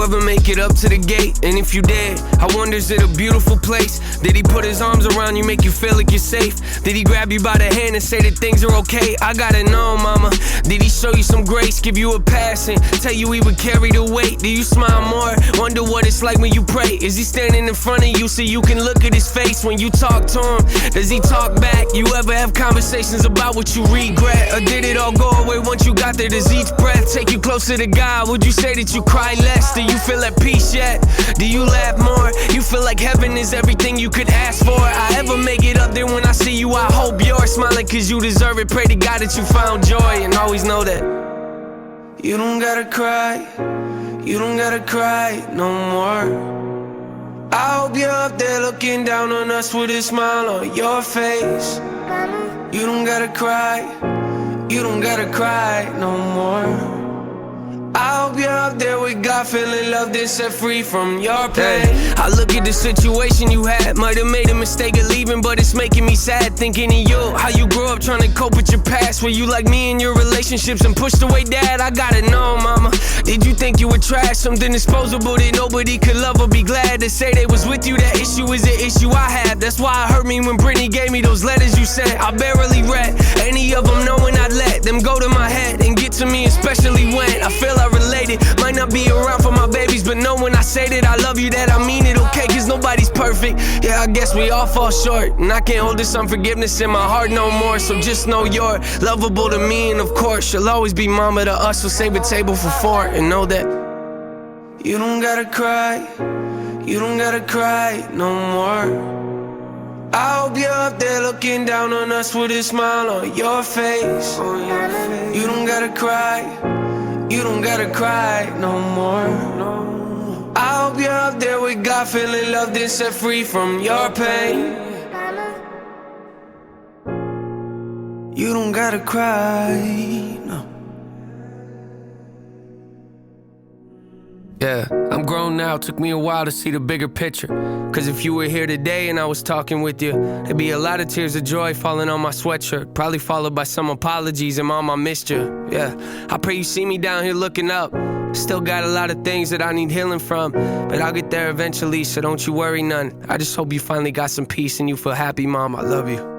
you ever make it up to the gate? And if you did, I wonder, is it a beautiful place? Did he put his arms around you, make you feel like you're safe? Did he grab you by the hand and say that things are okay? I gotta know, mama. Did he show you some grace, give you a pass and tell you he would carry the weight? Do you smile more? Wonder what it's like when you pray. Is he standing in front of you so you can look at his face when you talk to him? Does he talk back? You ever have conversations about what you regret? Or did it all go away once you got there? Does each breath take you closer to God? Would you say that you cry less? Do you feel at peace yet? Do you laugh more? You feel like heaven is everything you could ask for. I ever make it up there when I see you? I hope you're smiling cause you deserve it. Pray to God that you found joy, and always know that you don't gotta cry, you don't gotta cry no more. I hope you're up there looking down on us with a smile on your face. You don't gotta cry, you don't gotta cry no more. I hope you're up there with God, feeling loved and set free from your pain. I look at the situation you had, might have made a mistake of leaving, but it's making me sad thinking of you. How you grew up trying to cope with your past. Were you like me in your relationships and pushed away dad? I gotta know, mama. Did you think you were trash, something disposable that nobody could love or be glad to say they was with you? That issue is an issue I have. That's why it hurt me when Brittany gave me those letters you sent. I barely read any of them, knowing I'd let them go to my head and get to me, especially when I feel I related. Might not be around for my babies, but know when I say that I love you, that I mean it, okay? Cause nobody's perfect. Yeah, I guess we all fall short, and I can't hold this unforgiveness in my heart no more. So just know you're lovable to me, and of course you'll always be mama to us. So save a table for four and know that you don't gotta cry, you don't gotta cry no more. I hope you're up there looking down on us with a smile on your face. You don't gotta cry, you don't gotta cry no more. I hope you're up there with God, feeling loved and set free from your pain. You don't gotta cry, no. Yeah, I'm grown now, took me a while to see the bigger picture. Cause if you were here today and I was talking with you, there'd be a lot of tears of joy falling on my sweatshirt, probably followed by some apologies and mom, I missed you. Yeah, I pray you see me down here looking up. Still got a lot of things that I need healing from, but I'll get there eventually, so don't you worry none. I just hope you finally got some peace and you feel happy, mom, I love you.